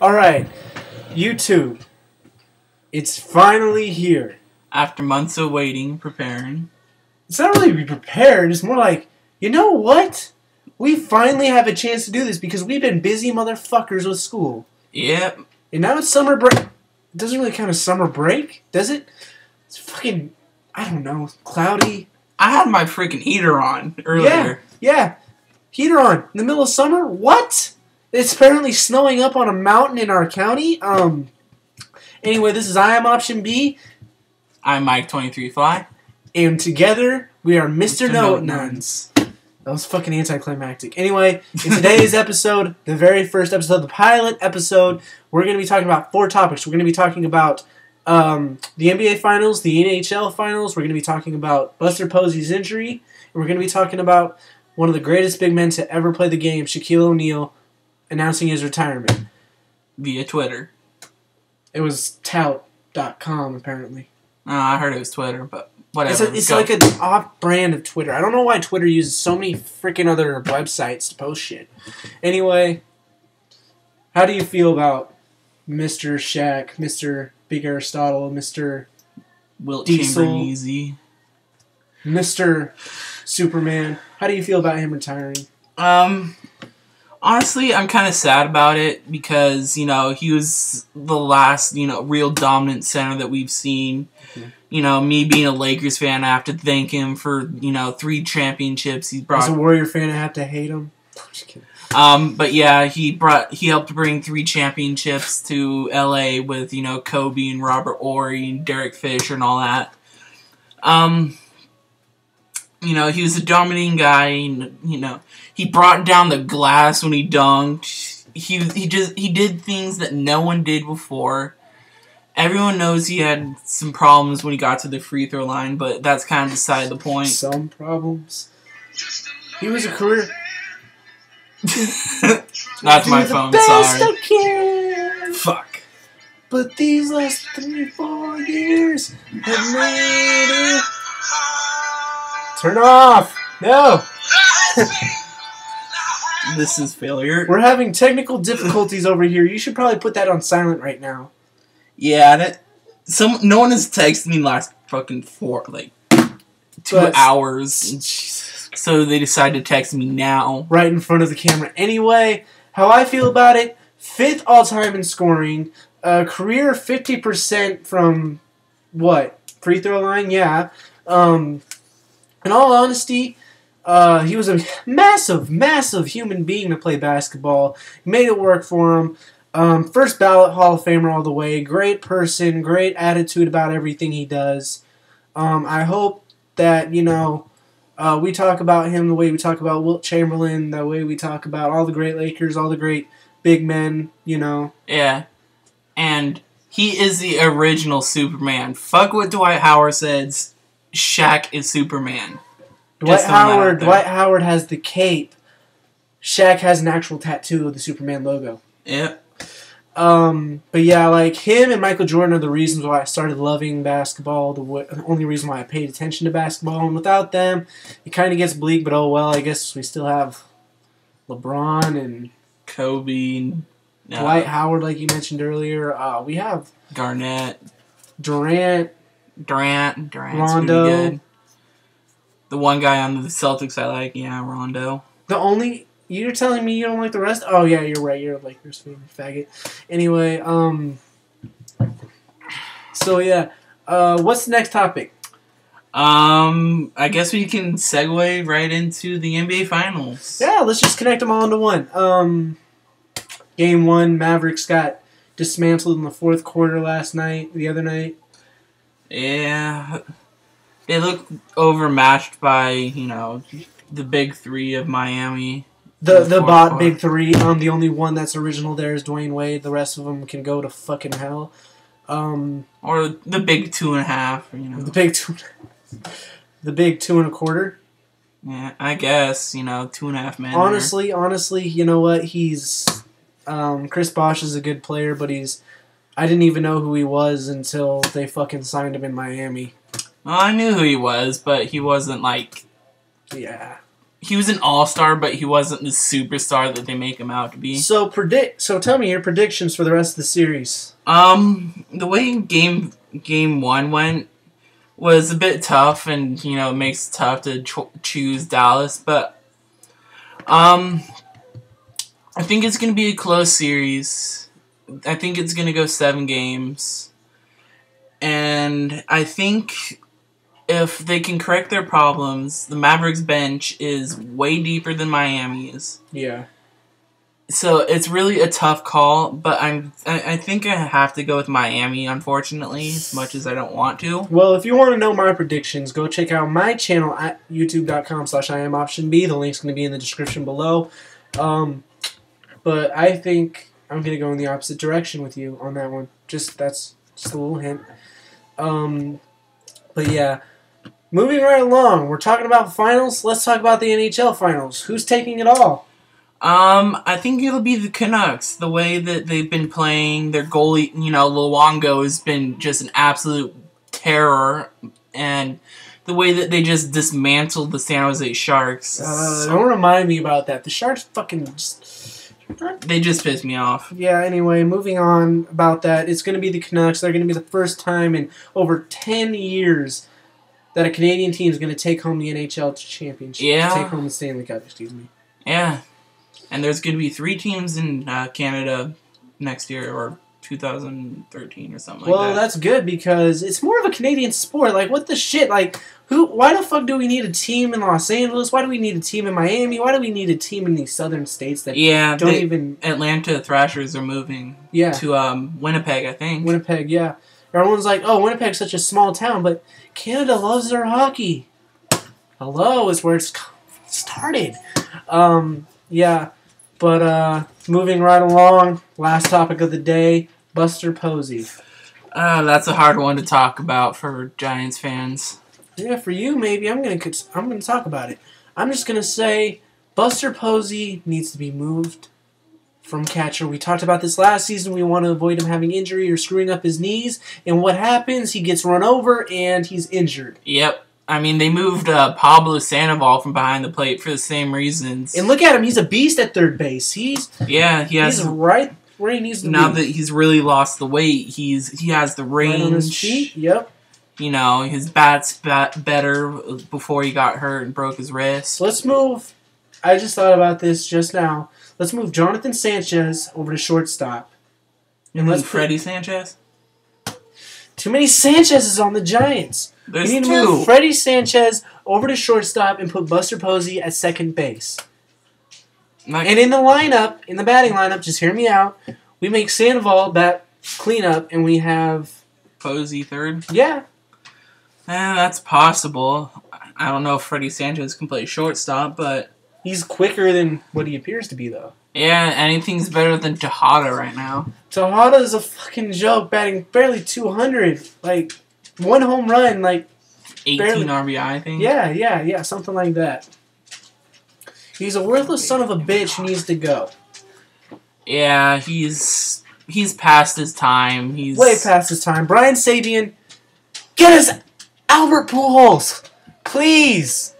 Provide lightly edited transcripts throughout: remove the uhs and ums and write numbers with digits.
Alright, YouTube. It's finally here. After months of waiting, preparing. It's not really be prepared, it's more like, you know what? We finally have a chance to do this because we've been busy motherfuckers with school. Yep. And now it's summer break. It doesn't really count as summer break, does it? It's fucking, I don't know, cloudy. I had my freaking heater on earlier. Yeah. Heater on. In the middle of summer? What? It's apparently snowing up on a mountain in our county. Anyway, this is iamoptionb. I'm Mike23Fly. And together, we are Mr. Note Nuns. That was fucking anticlimactic. Anyway, in today's episode, the very first episode, the pilot episode, we're going to be talking about 4 topics. We're going to be talking about the NBA Finals, the NHL Finals. We're going to be talking about Buster Posey's injury. And we're going to be talking about one of the greatest big men to ever play the game, Shaquille O'Neal, announcing his retirement. Via Twitter. It was tout.com, apparently. I heard it was Twitter, but whatever. It's like an off-brand of Twitter. I don't know why Twitter uses so many freaking other websites to post shit. Anyway, how do you feel about Mr. Shaq, Mr. Big Aristotle, Mr. Wilt Diesel, Chamberlain, Mr. Superman? How do you feel about him retiring? Honestly, I'm kind of sad about it because, he was the last, real dominant center that we've seen. Mm-hmm. Me being a Lakers fan, I have to thank him for, 3 championships he's brought. As a Warrior fan, I have to hate him. I'm just kidding. But yeah, he helped bring 3 championships to LA with, Kobe and Robert Horry and Derek Fisher and all that. He was a dominating guy, and, he brought down the glass when he dunked. He did things that no one did before. Everyone knows he had some problems when he got to the free throw line, but that's kind of beside the point. Some problems. He was a career. That's my phone, sorry. I can. Fuck. But these last 3-4 years have made it. Turn off! No! This is failure. We're having technical difficulties over here. You should probably put that on silent right now. Yeah, no one has texted me last fucking 2 hours. Jesus. So they decided to text me now. Right in front of the camera. Anyway, how I feel about it, 5th all-time in scoring, career 50% from, what, free throw line? Yeah. In all honesty, he was a massive, massive human being to play basketball. He made it work for him. First ballot Hall of Famer all the way. Great person, great attitude about everything he does. I hope that, we talk about him the way we talk about Wilt Chamberlain, the way we talk about all the great Lakers, all the great big men, Yeah. And he is the original Superman. Fuck what Dwight Howard says. Shaq is Superman. Dwight Howard has the cape. Shaq has an actual tattoo of the Superman logo. Yep. But yeah, like him and Michael Jordan are the reasons why I started loving basketball. The only reason why I paid attention to basketball. And without them, it kind of gets bleak. But oh well, I guess we still have LeBron and Kobe and Dwight Howard, like you mentioned earlier. We have Garnett, Durant, Rondo. Good. The one guy on the Celtics I like, Rondo. You're telling me you don't like the rest? Oh yeah, you're right. You're a Lakers fan, faggot. Anyway, so yeah, what's the next topic? I guess we can segue right into the NBA Finals. Yeah, let's just connect them all into one. Game 1, Mavericks got dismantled in the 4th quarter the other night. Yeah, they look overmatched by, the big 3 of Miami. The bot big 3. The only one that's original there is Dwayne Wade. The rest of them can go to fucking hell. Or the big 2.5, The big 2. The big 2 1/4. Yeah, I guess, 2.5 men. Honestly, you know what? He's Chris Bosh is a good player, but I didn't even know who he was until they fucking signed him in Miami. Well, I knew who he was, but he wasn't like... Yeah. he was an all-star, but he wasn't the superstar that they make him out to be. So tell me your predictions for the rest of the series. The way game 1 went was a bit tough, and it makes it tough to choose Dallas, but I think it's going to be a close series. I think it's going to go 7 games. And I think if they can correct their problems, the Mavericks bench is way deeper than Miami's. Yeah. So it's really a tough call, but I think I have to go with Miami, unfortunately, as much as I don't want to. Well, if you want to know my predictions, go check out my channel at youtube.com/iamoptionb. The link's going to be in the description below. But I think I'm going to go in the opposite direction with you on that one. That's just a little hint. But yeah, moving right along, we're talking about finals. Let's talk about the NHL finals. Who's taking it all? I think it'll be the Canucks. The way that they've been playing, their goalie, Luongo has been just an absolute terror, and the way that they just dismantled the San Jose Sharks. Don't remind me about that. The Sharks they just pissed me off. Yeah, anyway, moving on about that. It's going to be the Canucks. They're going to be the first time in over 10 years that a Canadian team is going to take home the NHL championship. Yeah. Take home the Stanley Cup, excuse me. Yeah. And there's going to be 3 teams in Canada next year, or 2013 or something like that. Well, that's good because it's more of a Canadian sport. Like, what the shit? Like, why the fuck do we need a team in Los Angeles? Why do we need a team in Miami? Why do we need a team in these southern states that don't even... Atlanta Thrashers are moving to Winnipeg, I think. Winnipeg, yeah. Everyone's like, oh, Winnipeg's such a small town, but Canada loves their hockey. Hello is where it's started. Yeah. But moving right along, last topic of the day, Buster Posey. That's a hard one to talk about for Giants fans. Yeah, for you maybe. I'm gonna talk about it. I'm just gonna say Buster Posey needs to be moved from catcher. We talked about this last season. We want to avoid him having injury or screwing up his knees. And what happens? He gets run over and he's injured. Yep. I mean, they moved Pablo Sandoval from behind the plate for the same reasons. And look at him. He's a beast at third base. He's right where he needs to be. Now that he's really lost the weight, he has the range. Right on his feet. Yep. His bat's better before he got hurt and broke his wrist. Let's move. I just thought about this just now. Let's move Jonathan Sanchez over to shortstop. And let's Freddie Sanchez? Too many Sanchez's on the Giants. There's we need to move Freddie Sanchez over to shortstop and put Buster Posey at second base. And in the lineup, in the batting lineup, just hear me out. We make Sandoval bat cleanup, and we have Posey third. Yeah. That's possible. I don't know if Freddie Sanchez can play shortstop, but he's quicker than what he appears to be, though. Yeah, anything's better than Tejada right now. Tejada is a fucking joke, batting barely 200. Like, 1 home run, like 18 barely. RBI, I think. Yeah, something like that. He's a worthless son of a bitch who needs to go. Yeah, he's past his time. He's way past his time. Brian Sabian, get us Albert Pujols, please.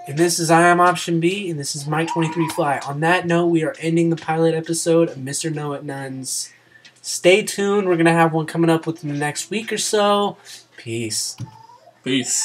And this is I Am Option B, and this is Mike 23 Fly. On that note, we are ending the pilot episode of Mr. No It Nuns. Stay tuned. We're going to have one coming up within the next week or so. Peace. Peace.